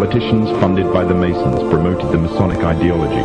Politicians funded by the Masons promoted the Masonic ideology.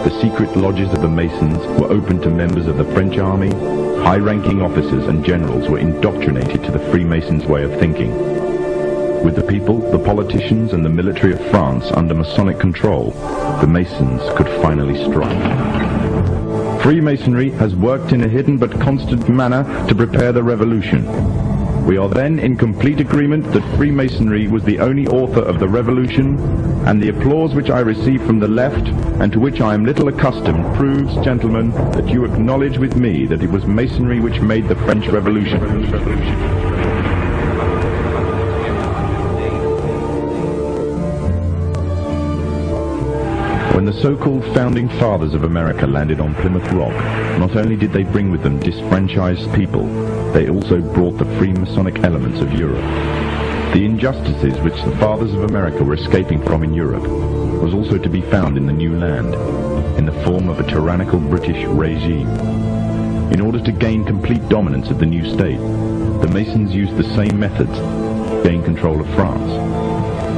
The secret lodges of the Masons were open to members of the French army. High-ranking officers and generals were indoctrinated to the Freemasons' way of thinking. With the people, the politicians and the military of France under Masonic control, the Masons could finally strike. Freemasonry has worked in a hidden but constant manner to prepare the revolution. We are then in complete agreement that Freemasonry was the only author of the revolution, and the applause which I receive from the left, and to which I am little accustomed, proves, gentlemen, that you acknowledge with me that it was Masonry which made the French Revolution. When the so-called founding fathers of America landed on Plymouth Rock, not only did they bring with them disfranchised people, they also brought the Freemasonic elements of Europe. The injustices which the fathers of America were escaping from in Europe was also to be found in the new land, in the form of a tyrannical British regime. In order to gain complete dominance of the new state, the Masons used the same methods to gain control of France.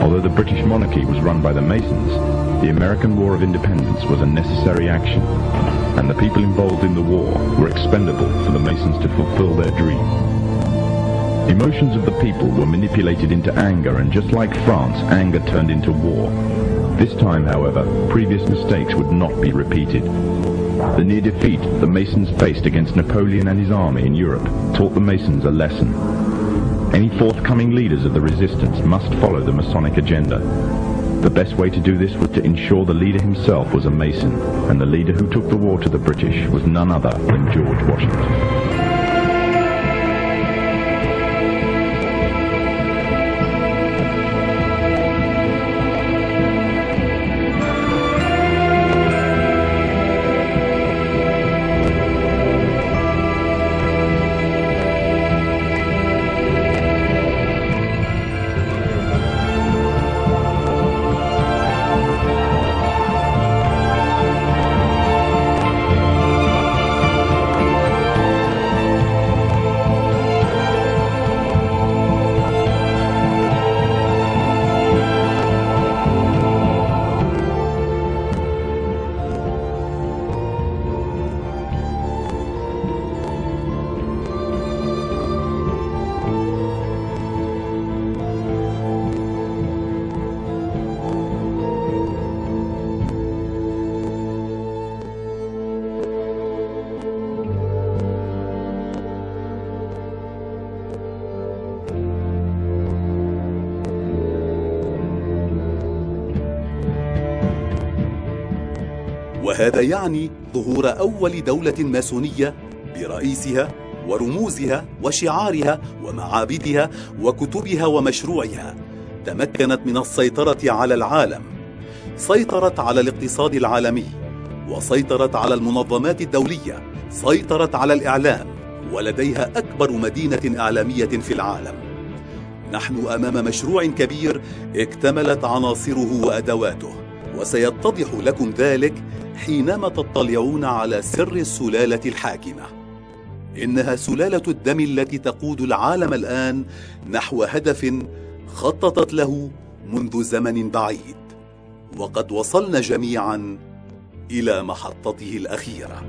Although the British monarchy was run by the Masons, the American War of Independence was a necessary action, and the people involved in the war were expendable for the Masons to fulfill their dream. Emotions of the people were manipulated into anger, and just like France, anger turned into war. This time, however, previous mistakes would not be repeated. The near defeat the Masons faced against Napoleon and his army in Europe taught the Masons a lesson. Any forthcoming leaders of the resistance must follow the Masonic agenda. The best way to do this was to ensure the leader himself was a Mason, and the leader who took the war to the British was none other than George Washington. وهذا يعني ظهور أول دولة ماسونية برئيسها ورموزها وشعارها ومعابدها وكتبها ومشروعها، تمكنت من السيطرة على العالم، سيطرت على الاقتصاد العالمي، وسيطرت على المنظمات الدولية، سيطرت على الإعلام، ولديها أكبر مدينة إعلامية في العالم. نحن أمام مشروع كبير اكتملت عناصره وأدواته، وسيتضح لكم ذلك حينما تطلعون على سر السلالة الحاكمة. إنها سلالة الدم التي تقود العالم الآن نحو هدف خططت له منذ زمن بعيد، وقد وصلنا جميعا إلى محطته الأخيرة.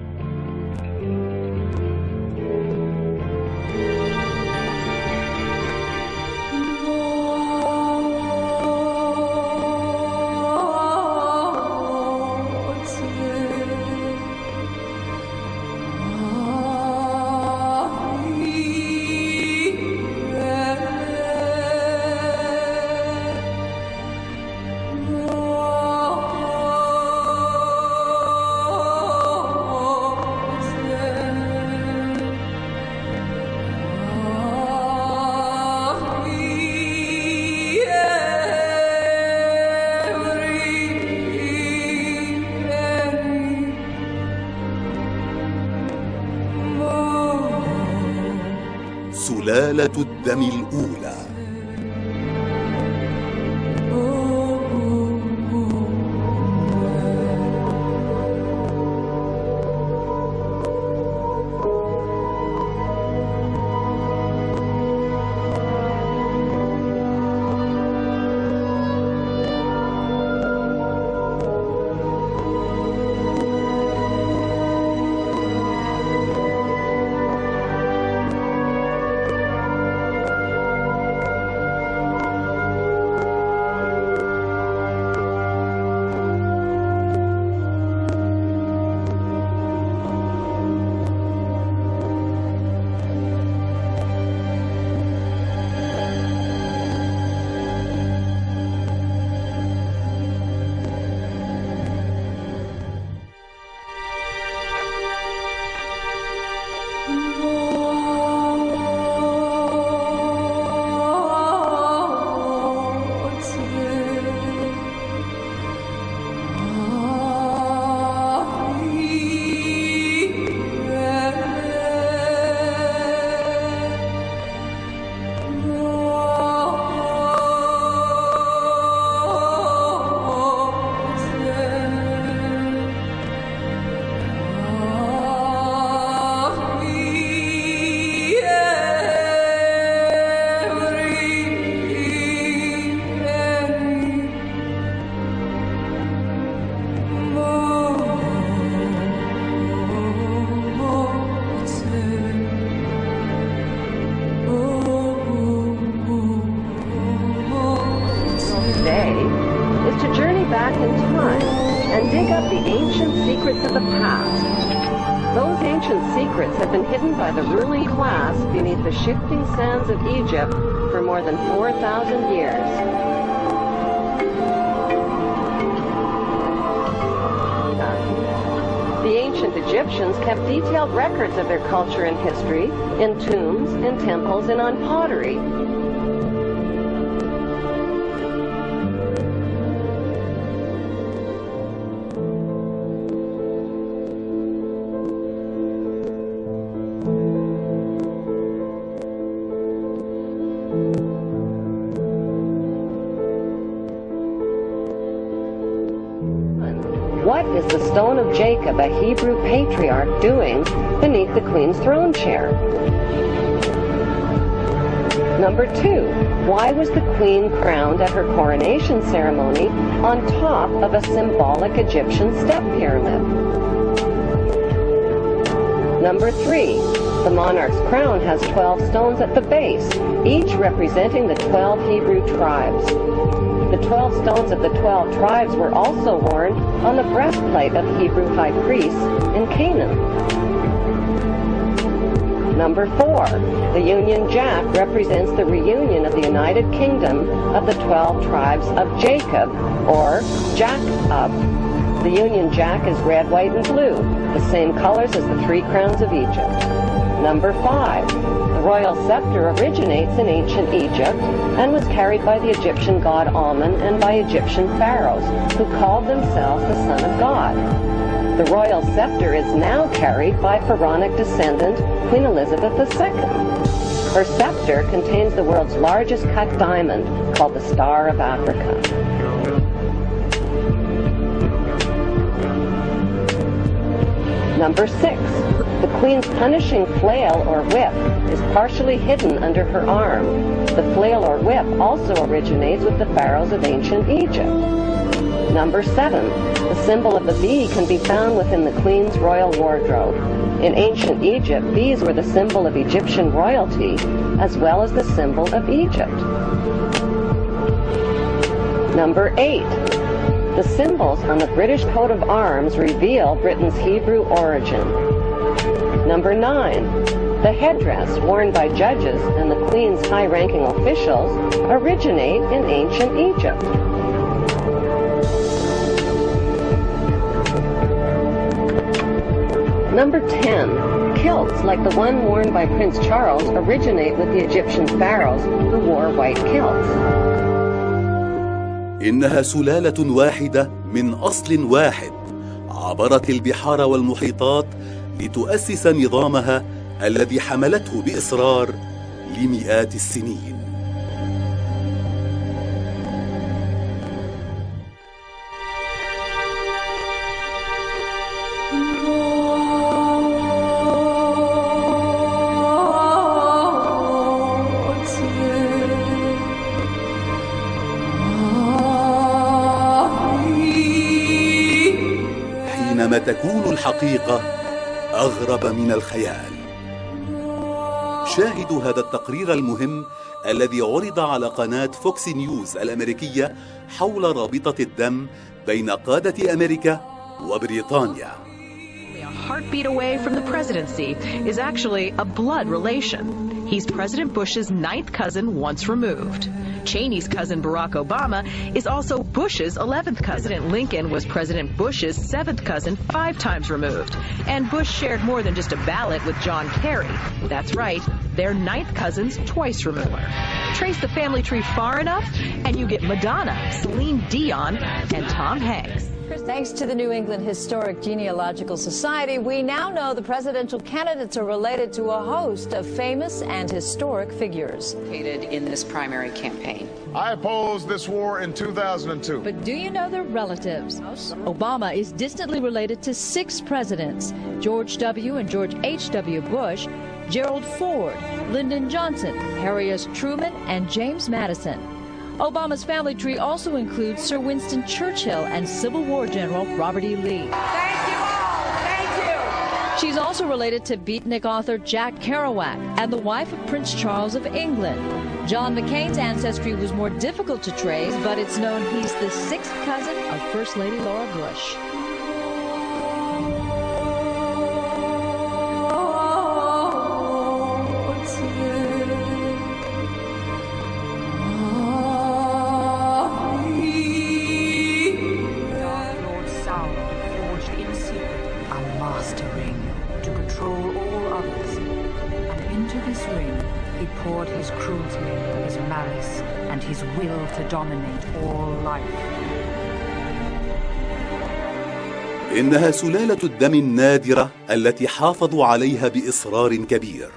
سلالة الدم الأولى. today is to journey back in time and dig up the ancient secrets of the past. Those ancient secrets have been hidden by the ruling class beneath the shifting sands of Egypt for more than 4,000 years. The ancient Egyptians kept detailed records of their culture and history in tombs, in temples, and on pottery. What is the stone of Jacob, a Hebrew patriarch, doing beneath the queen's throne chair? Number 2, why was the queen crowned at her coronation ceremony on top of a symbolic Egyptian step pyramid? Number 3, the monarch's crown has 12 stones at the base, each representing the 12 Hebrew tribes. The 12 stones of the 12 tribes were also worn on the breastplate of Hebrew high priests in Canaan. Number 4, the Union Jack represents the reunion of the United Kingdom of the 12 tribes of Jacob, or Jacob. The Union Jack is red, white, and blue, the same colors as the 3 crowns of Egypt. Number 5, the royal scepter originates in ancient Egypt and was carried by the Egyptian god Amun and by Egyptian pharaohs who called themselves the Son of God. The royal scepter is now carried by pharaonic descendant Queen Elizabeth II. Her scepter contains the world's largest cut diamond called the Star of Africa. Number 6. The queen's punishing flail or whip is partially hidden under her arm. The flail or whip also originates with the pharaohs of ancient Egypt. Number 7. The symbol of the bee can be found within the queen's royal wardrobe. In ancient Egypt, bees were the symbol of Egyptian royalty as well as the symbol of Egypt. Number 8. The symbols on the British coat of arms reveal Britain's Hebrew origin. Number 9. The headdress worn by judges and the Queen's high-ranking officials originate in ancient Egypt. Number 10. Kilts like the one worn by Prince Charles originate with the Egyptian pharaohs who wore white kilts. إنها سلالة واحدة من أصل واحد عبرت البحار والمحيطات لتؤسس نظامها الذي حملته بإصرار لمئات السنين. حينما تكون الحقيقة أغرب من الخيال. شاهدوا هذا التقرير المهم الذي عرض على قناة فوكس نيوز الأمريكية حول رابطة الدم بين قادة أمريكا وبريطانيا. A heartbeat away from the presidency is actually a blood relation. He's President Bush's 9th cousin once removed. Cheney's cousin Barack Obama is also Bush's 11th cousin. President Lincoln was President Bush's 7th cousin 5 times removed. And Bush shared more than just a ballot with John Kerry. That's right, they're 9th cousins twice removed. Trace the family tree far enough and you get Madonna, Celine Dion, and Tom Hanks. Thanks to the New England Historic Genealogical Society, we now know the presidential candidates are related to a host of famous and historic figures. In this primary campaign. I opposed this war in 2002. But do you know their relatives? Obama is distantly related to 6 presidents: George W. and George H.W. Bush, Gerald Ford, Lyndon Johnson, Harry S. Truman, and James Madison. Obama's family tree also includes Sir Winston Churchill and Civil War General Robert E. Lee. Thank you all. Thank you. She's also related to beatnik author Jack Kerouac and the wife of Prince Charles of England. John McCain's ancestry was more difficult to trace, but it's known he's the 6th cousin of First Lady Laura Bush. Poured his cruelty, his malice, and his will to dominate all life. إنها سلالة الدم النادرة التي حافظوا عليها بإصرار كبير.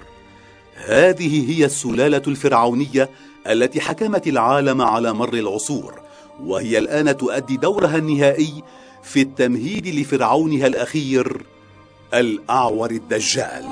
هذه هي السلالة الفرعونية التي حكمت العالم على مر العصور، وهي الآن تؤدي دورها النهائي في التمهيد لفرعونها الأخير الأعور الدجال.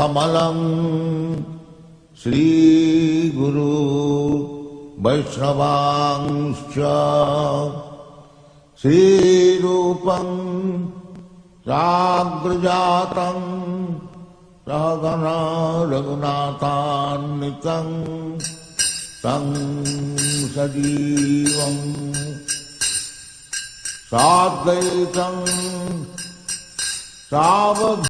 Kamalam Sri Guru Vaishnavangscha Sri Rupam Sagrajatam Sahagana Raghunathanikam Tam Sadivam Sadvaitam Savad